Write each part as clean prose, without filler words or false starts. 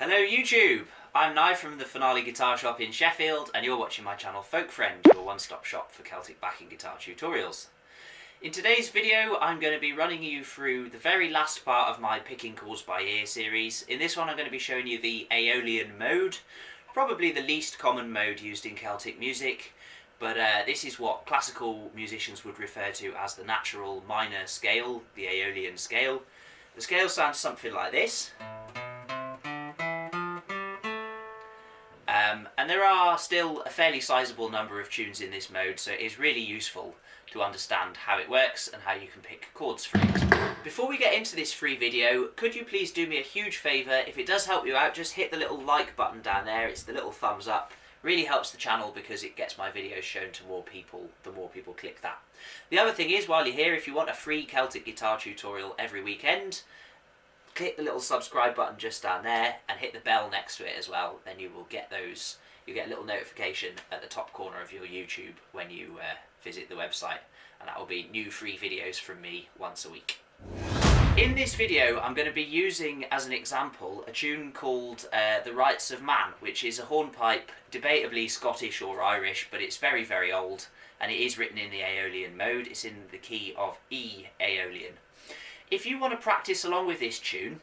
Hello YouTube! I'm Nye from the Finale Guitar Shop in Sheffield and you're watching my channel Folk Friend, your one-stop shop for Celtic backing guitar tutorials. In today's video I'm going to be running you through the very last part of my Picking Chords by Ear series. In this one I'm going to be showing you the Aeolian mode, probably the least common mode used in Celtic music, but this is what classical musicians would refer to as the natural minor scale, the Aeolian scale. The scale sounds something like this. And there are still a fairly sizable number of tunes in this mode, so it is really useful to understand how it works and how you can pick chords for it. Before we get into this free video, could you please do me a huge favour? If it does help you out, just hit the little like button down there. It's the little thumbs up. Really helps the channel because it gets my videos shown to more people, the more people click that. The other thing is, while you're here, if you want a free Celtic guitar tutorial every weekend, click the little subscribe button just down there and hit the bell next to it as well. Then you will get those. You get a little notification at the top corner of your YouTube when you visit the website, and that will be new free videos from me once a week. In this video I'm going to be using as an example a tune called The Rights of Man, which is a hornpipe, debatably Scottish or Irish, but it's very, very old, and it is written in the Aeolian mode. It's in the key of E Aeolian. If you want to practice along with this tune,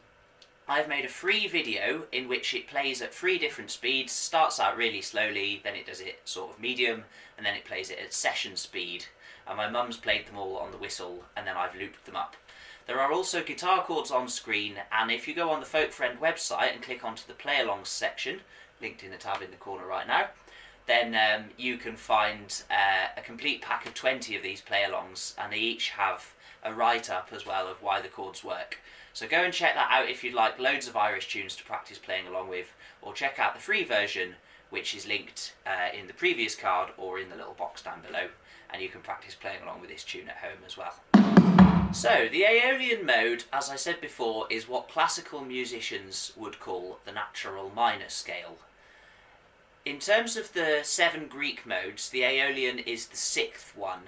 I've made a free video in which it plays at 3 different speeds. Starts out really slowly, then it does it sort of medium, and then it plays it at session speed. And my mum's played them all on the whistle, and then I've looped them up. There are also guitar chords on screen, and if you go on the Folk Friend website and click onto the playalongs section, linked in the tab in the corner right now, then you can find a complete pack of 20 of these playalongs, and they each have a write-up as well of why the chords work. So go and check that out if you'd like loads of Irish tunes to practice playing along with, or check out the free version, which is linked in the previous card or in the little box down below, and you can practice playing along with this tune at home as well. So the Aeolian mode, as I said before, is what classical musicians would call the natural minor scale. In terms of the 7 Greek modes, the Aeolian is the 6th one.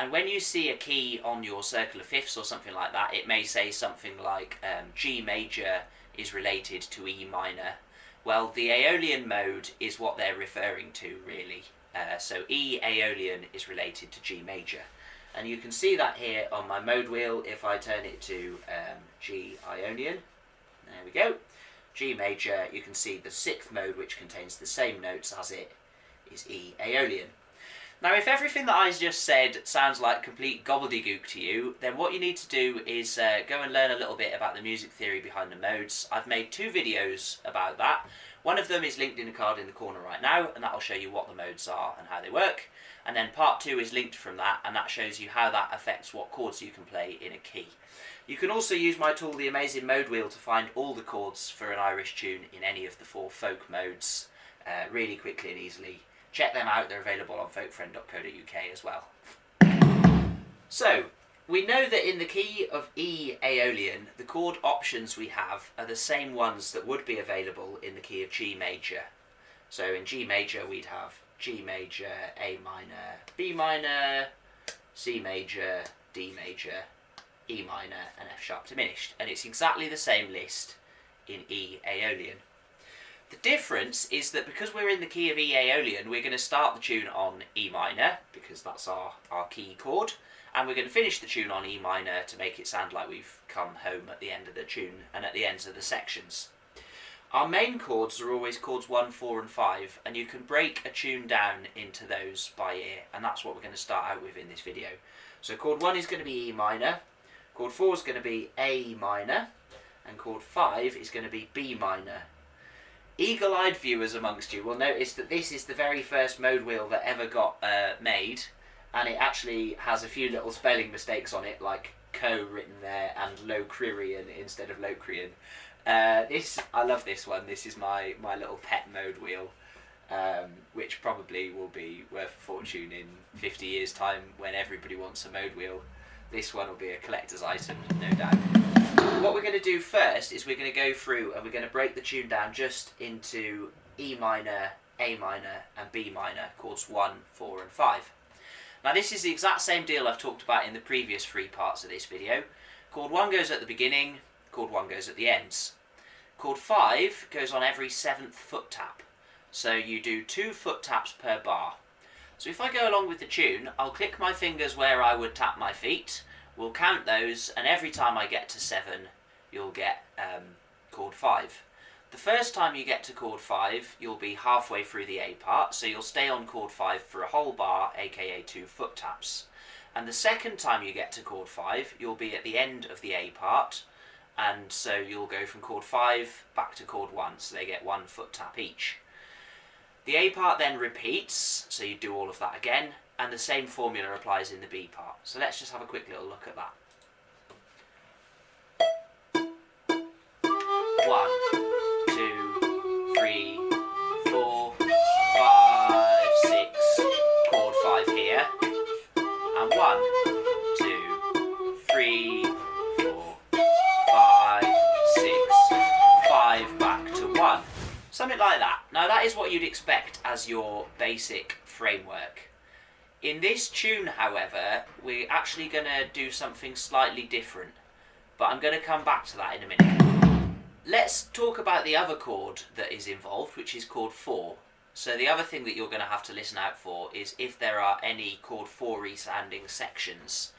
And when you see a key on your circle of fifths or something like that, it may say something like G major is related to E minor. Well, the Aeolian mode is what they're referring to, really. So E Aeolian is related to G major. And you can see that here on my mode wheel if I turn it to G Ionian. There we go. G major, you can see the 6th mode, which contains the same notes as it, is E Aeolian. Now, if everything that I just said sounds like complete gobbledygook to you, then what you need to do is go and learn a little bit about the music theory behind the modes. I've made 2 videos about that. One of them is linked in a card in the corner right now, and that will show you what the modes are and how they work. And then part 2 is linked from that, and that shows you how that affects what chords you can play in a key. You can also use my tool, the Amazing Mode Wheel, to find all the chords for an Irish tune in any of the 4 folk modes really quickly and easily. Check them out, they're available on folkfriend.co.uk as well. So, we know that in the key of E Aeolian, the chord options we have are the same ones that would be available in the key of G major. So in G major we'd have G major, A minor, B minor, C major, D major, E minor and F sharp diminished. And it's exactly the same list in E Aeolian. The difference is that because we're in the key of E Aeolian, we're going to start the tune on E minor, because that's our key chord, and we're going to finish the tune on E minor to make it sound like we've come home at the end of the tune and at the ends of the sections. Our main chords are always chords 1, 4 and 5, and you can break a tune down into those by ear, and that's what we're going to start out with in this video. So chord 1 is going to be E minor, chord 4 is going to be A minor, and chord 5 is going to be B minor. Eagle-eyed viewers amongst you will notice that this is the very first mode wheel that ever got made, and it actually has a few little spelling mistakes on it, like co written there and Locrian instead of Locrian. I love this one. This is my little pet mode wheel, which probably will be worth a fortune in 50 years time when everybody wants a mode wheel. This one will be a collector's item, no doubt. What we're going to do first is we're going to go through and we're going to break the tune down just into E minor, A minor and B minor, chords 1, 4 and 5. Now this is the exact same deal I've talked about in the previous 3 parts of this video. Chord 1 goes at the beginning, chord 1 goes at the ends. Chord 5 goes on every 7th foot tap. So you do 2 foot taps per bar. So if I go along with the tune, I'll click my fingers where I would tap my feet, we'll count those, and every time I get to 7, you'll get chord 5. The first time you get to chord 5, you'll be halfway through the A part, so you'll stay on chord 5 for a whole bar, aka 2 foot taps. And the second time you get to chord 5, you'll be at the end of the A part, and so you'll go from chord 5 back to chord 1, so they get 1 foot tap each. The A part then repeats, so you do all of that again, and the same formula applies in the B part. So let's just have a quick little look at that. 1, 2, 3, 4, 5, 6, chord 5 here, and 1, 2, 3, 4, 5, 6, 5 back to 1. Something like that. Now that is what you'd expect as your basic framework. In this tune, however, we're actually going to do something slightly different, but I'm going to come back to that in a minute. Let's talk about the other chord that is involved, which is chord 4. So the other thing that you're going to have to listen out for is if there are any chord 4-y sounding sections.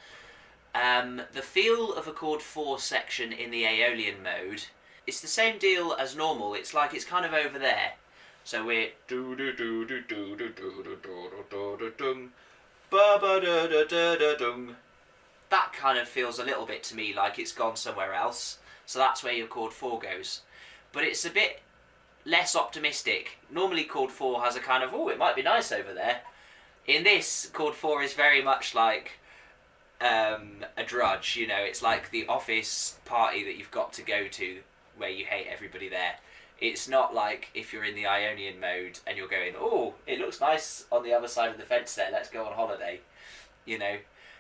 The feel of a chord 4 section in the Aeolian mode, it's the same deal as normal. It's like it's kind of over there. So we're do do do do do do do do do do do ba ba da da da da dung. That kind of feels a little bit to me like it's gone somewhere else. So that's where your chord 4 goes. But it's a bit less optimistic. Normally chord 4 has a kind of, oh, it might be nice over there. In this, chord 4 is very much like a drudge, you know. It's like the office party that you've got to go to where you hate everybody there. It's not like if you're in the Ionian mode and you're going, oh, it looks nice on the other side of the fence there, let's go on holiday, you know.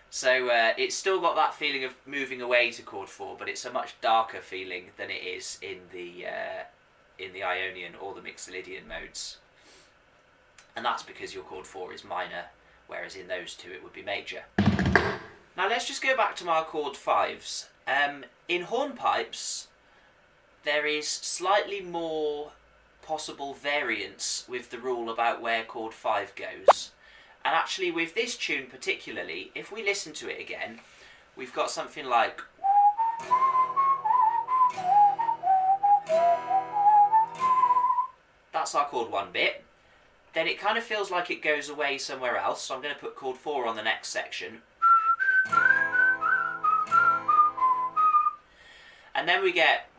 So it's still got that feeling of moving away to chord 4, but it's a much darker feeling than it is in the Ionian or the Mixolydian modes. And that's because your chord 4 is minor, whereas in those two it would be major. Now let's just go back to my chord 5s. In hornpipes, there is slightly more possible variance with the rule about where chord 5 goes. And actually with this tune particularly, if we listen to it again, we've got something like that's our chord 1 bit. Then it kind of feels like it goes away somewhere else, so I'm going to put chord 4 on the next section. And then we get,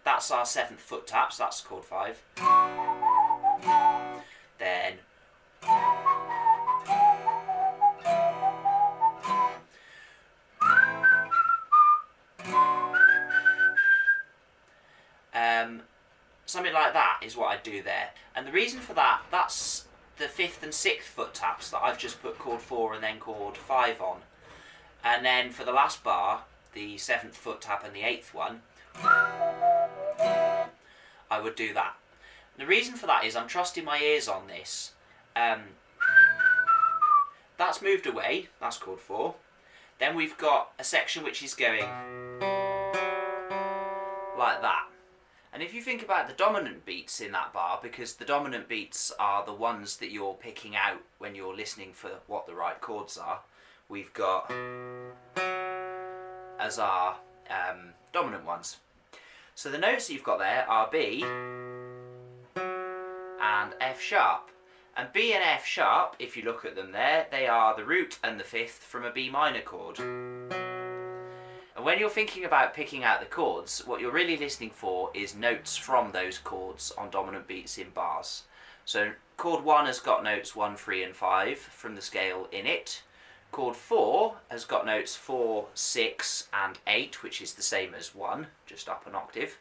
that's our 7th foot tap, so that's chord 5. Then something like that is what I do there. And the reason for that, that's the 5th and 6th foot taps that I've just put chord 4 and then chord 5 on. And then for the last bar, the 7th foot tap and the 8th one, I would do that. The reason for that is I'm trusting my ears on this. That's moved away, that's chord 4. Then we've got a section which is going like that. And if you think about the dominant beats in that bar, because the dominant beats are the ones that you're picking out when you're listening for what the right chords are, we've got as our dominant ones. So the notes that you've got there are B and F sharp. And B and F sharp, if you look at them there, they are the root and the 5th from a B minor chord. And when you're thinking about picking out the chords, what you're really listening for is notes from those chords on dominant beats in bars. So chord 1 has got notes 1, 3 and 5 from the scale in it. Chord 4 has got notes 4, 6 and 8, which is the same as 1, just up an octave.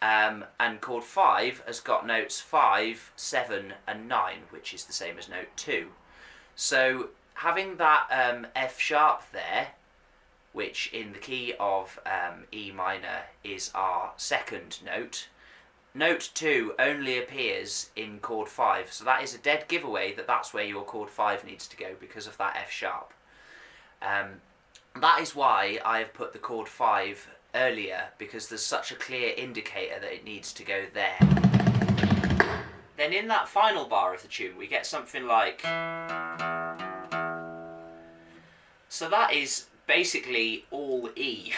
And chord 5 has got notes 5, 7 and 9, which is the same as note 2. So having that F sharp there, which in the key of E minor is our 2nd note, note 2 only appears in chord 5, so that is a dead giveaway that that's where your chord 5 needs to go because of that F sharp. That is why I have put the chord 5 earlier because there's such a clear indicator that it needs to go there. Then in that final bar of the tune we get something like... So that is basically all E.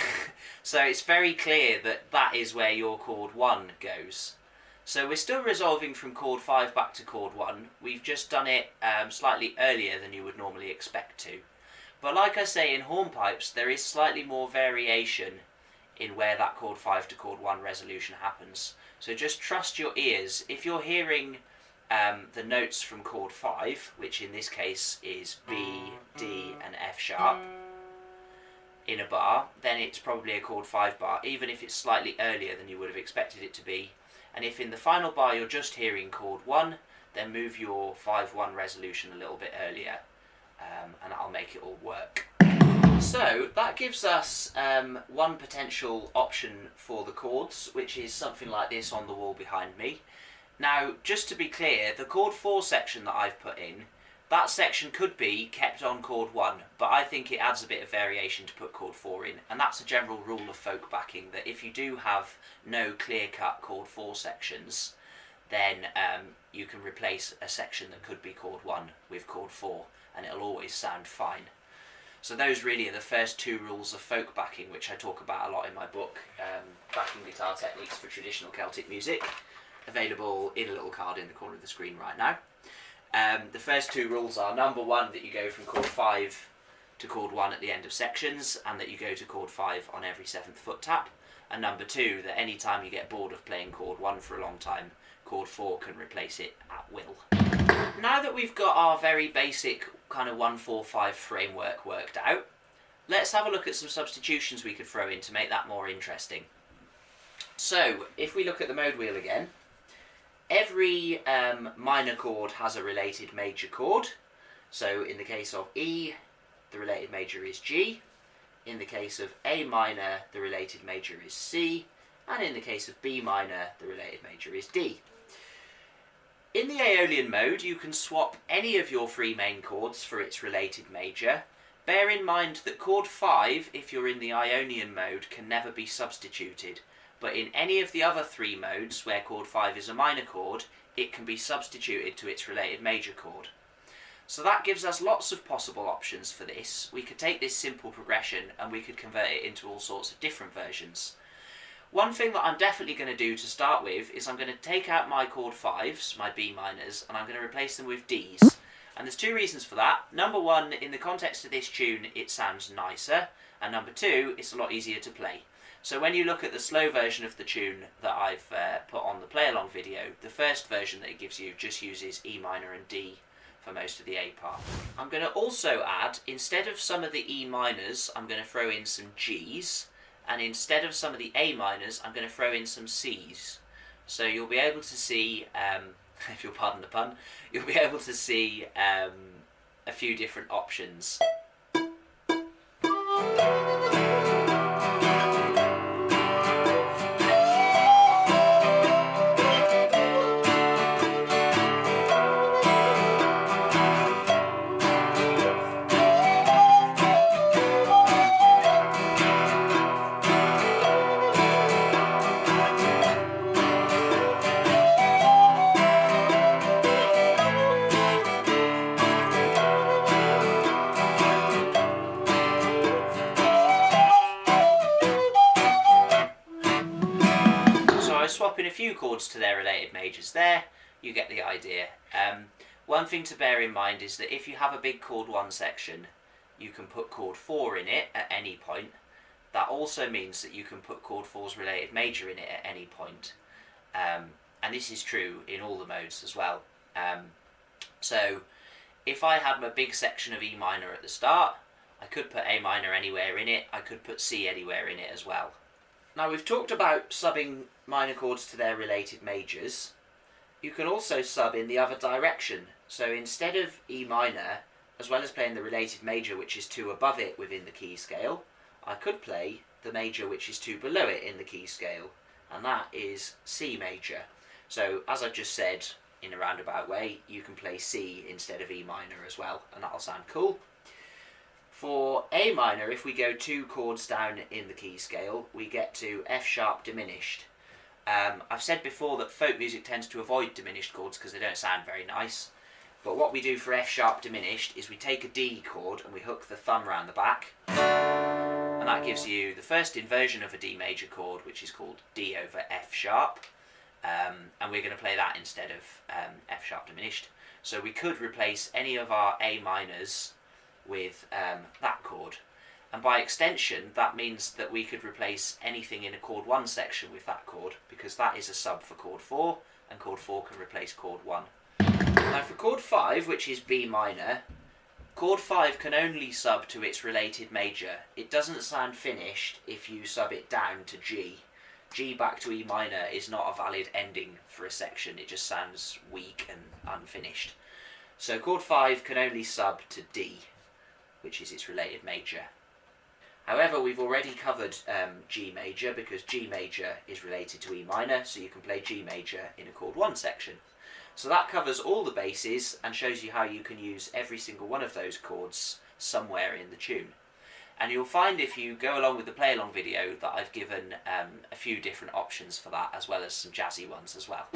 So it's very clear that that is where your chord 1 goes. So we're still resolving from chord 5 back to chord 1. We've just done it slightly earlier than you would normally expect to. But like I say, in hornpipes there is slightly more variation in where that chord 5 to chord 1 resolution happens. So just trust your ears. If you're hearing the notes from chord 5, which in this case is B, D and F sharp, in a bar, then it's probably a chord 5 bar, even if it's slightly earlier than you would have expected it to be. And if in the final bar you're just hearing chord 1, then move your 5-1 resolution a little bit earlier, and that'll make it all work. So that gives us one potential option for the chords, which is something like this on the wall behind me. Now, just to be clear, the chord 4 section that I've put in, that section could be kept on chord 1, but I think it adds a bit of variation to put chord 4 in, and that's a general rule of folk backing, that if you do have no clear-cut chord 4 sections, then you can replace a section that could be chord 1 with chord 4, and it'll always sound fine. So those really are the first 2 rules of folk backing, which I talk about a lot in my book, Backing Guitar Techniques for Traditional Celtic Music, available in a little card in the corner of the screen right now. The first 2 rules are, number 1, that you go from chord 5 to chord 1 at the end of sections, and that you go to chord 5 on every 7th foot tap. And number 2, that any time you get bored of playing chord 1 for a long time, chord 4 can replace it at will. Now that we've got our very basic kind of 1-4-5 framework worked out, let's have a look at some substitutions we could throw in to make that more interesting. So, if we look at the mode wheel again, every minor chord has a related major chord. So in the case of E, the related major is G. In the case of A minor, the related major is C. And in the case of B minor, the related major is D. In the Aeolian mode, you can swap any of your 3 main chords for its related major. Bear in mind that chord 5, if you're in the Ionian mode, can never be substituted. But in any of the other 3 modes, where chord 5 is a minor chord, it can be substituted to its related major chord. So that gives us lots of possible options for this. We could take this simple progression and we could convert it into all sorts of different versions. One thing that I'm definitely going to do to start with is I'm going to take out my chord 5s, my B minors, and I'm going to replace them with Ds. And there's 2 reasons for that. Number 1, in the context of this tune, it sounds nicer. And number 2, it's a lot easier to play. So when you look at the slow version of the tune that I've put on the play-along video, the first version that it gives you just uses E minor and D for most of the A part. I'm going to also add, instead of some of the E minors, I'm going to throw in some Gs, and instead of some of the A minors, I'm going to throw in some Cs. So you'll be able to see, if you'll pardon the pun, you'll be able to see a few different options. Swapping a few chords to their related majors there, you get the idea. One thing to bear in mind is that if you have a big chord 1 section, you can put chord 4 in it at any point. That also means that you can put chord 4's related major in it at any point. And this is true in all the modes as well. So if I had my big section of E minor at the start, I could put A minor anywhere in it, I could put C anywhere in it as well. Now we've talked about subbing minor chords to their related majors. You can also sub in the other direction. So instead of E minor, as well as playing the related major which is 2 above it within the key scale, I could play the major which is 2 below it in the key scale, and that is C major. So as I just said, in a roundabout way, you can play C instead of E minor as well, and that'll sound cool. For A minor, if we go 2 chords down in the key scale, we get to F sharp diminished. I've said before that folk music tends to avoid diminished chords because they don't sound very nice. But what we do for F sharp diminished is we take a D chord and we hook the thumb round the back. And that gives you the first inversion of a D major chord, which is called D over F sharp. And we're going to play that instead of F sharp diminished. So we could replace any of our A minors with that chord. And by extension, that means that we could replace anything in a chord 1 section with that chord, because that is a sub for chord 4, and chord 4 can replace chord 1. Now for chord 5, which is B minor, chord 5 can only sub to its related major. It doesn't sound finished if you sub it down to G. G back to E minor is not a valid ending for a section, it just sounds weak and unfinished. So chord 5 can only sub to D, which is its related major. However, we've already covered G major because G major is related to E minor, so you can play G major in a chord 1 section. So that covers all the bases and shows you how you can use every single one of those chords somewhere in the tune. And you'll find if you go along with the play-along video that I've given a few different options for that, as well as some jazzy ones as well.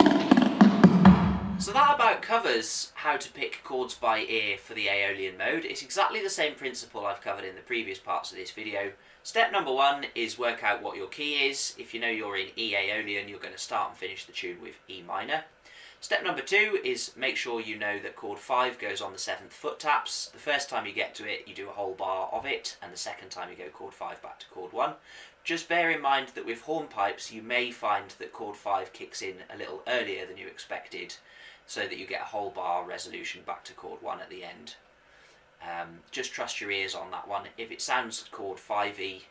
So that about covers how to pick chords by ear for the Aeolian mode. It's exactly the same principle I've covered in the previous parts of this video. Step number 1 is work out what your key is. If you know you're in E Aeolian, you're going to start and finish the tune with E minor. Step number 2 is make sure you know that chord 5 goes on the 7th foot taps. The first time you get to it, you do a whole bar of it, and the second time you go chord 5 back to chord 1. Just bear in mind that with hornpipes, you may find that chord 5 kicks in a little earlier than you expected, so that you get a whole bar resolution back to chord 1 at the end. Just trust your ears on that one. If it sounds chord 5E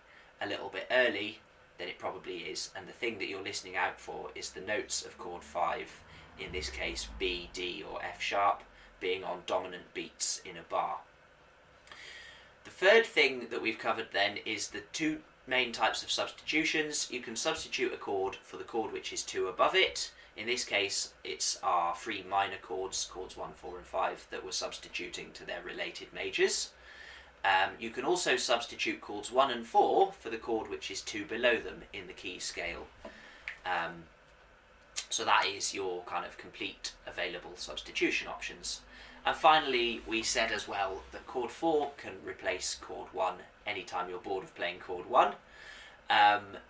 a little bit early, then it probably is, and the thing that you're listening out for is the notes of chord 5, in this case B, D or F sharp, being on dominant beats in a bar. The third thing that we've covered then is the 2 main types of substitutions. You can substitute a chord for the chord which is 2 above it. In this case, it's our 3 minor chords, chords 1, 4 and 5, that we're substituting to their related majors. You can also substitute chords 1 and 4 for the chord which is 2 below them in the key scale. So that is your kind of complete available substitution options. And finally, we said as well that chord 4 can replace chord 1 anytime you're bored of playing chord 1.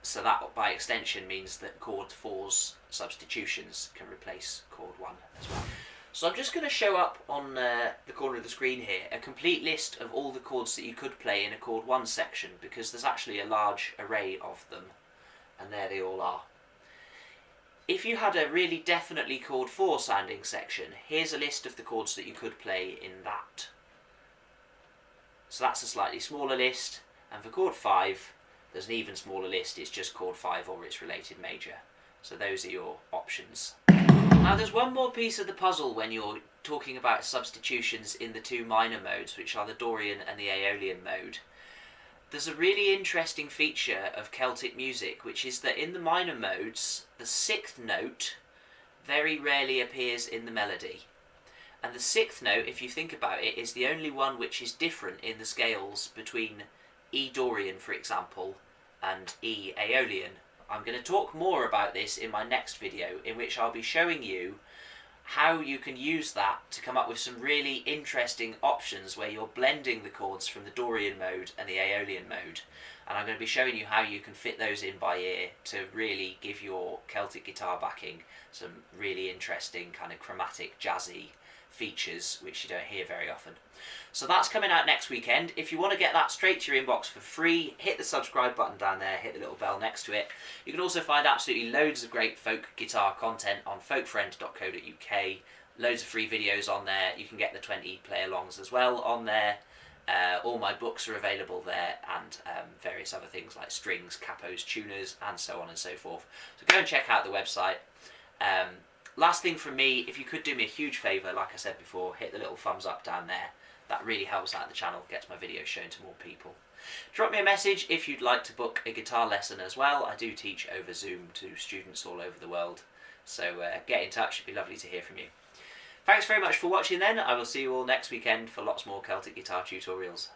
So that by extension means that chord 4's substitutions can replace chord 1 as well. So I'm just going to show up on the corner of the screen here a complete list of all the chords that you could play in a chord 1 section, because there's actually a large array of them, and there they all are. If you had a really definitely chord 4 sounding section, here's a list of the chords that you could play in that. So that's a slightly smaller list, and for chord 5 there's an even smaller list, it's just chord 5 or its related major. So those are your options. Now there's one more piece of the puzzle when you're talking about substitutions in the 2 minor modes, which are the Dorian and the Aeolian mode. There's a really interesting feature of Celtic music, which is that in the minor modes, the 6th note very rarely appears in the melody. And the 6th note, if you think about it, is the only one which is different in the scales between E Dorian, for example, and E Aeolian. I'm going to talk more about this in my next video, in which I'll be showing you how you can use that to come up with some really interesting options where you're blending the chords from the Dorian mode and the Aeolian mode. And I'm going to be showing you how you can fit those in by ear to really give your Celtic guitar backing some really interesting kind of chromatic jazzy features which you don't hear very often. So that's coming out next weekend. If you want to get that straight to your inbox for free, hit the subscribe button down there, hit the little bell next to it. You can also find absolutely loads of great folk guitar content on folkfriend.co.uk, loads of free videos on there. You can get the 20 play-alongs as well on there. All my books are available there, and various other things like strings, capos, tuners, and so on and so forth. So go and check out the website. Last thing from me, if you could do me a huge favour, like I said before, hit the little thumbs up down there. That really helps out the channel, gets my videos shown to more people. Drop me a message if you'd like to book a guitar lesson as well. I do teach over Zoom to students all over the world. So get in touch, it'd be lovely to hear from you. Thanks very much for watching then. I will see you all next weekend for lots more Celtic guitar tutorials.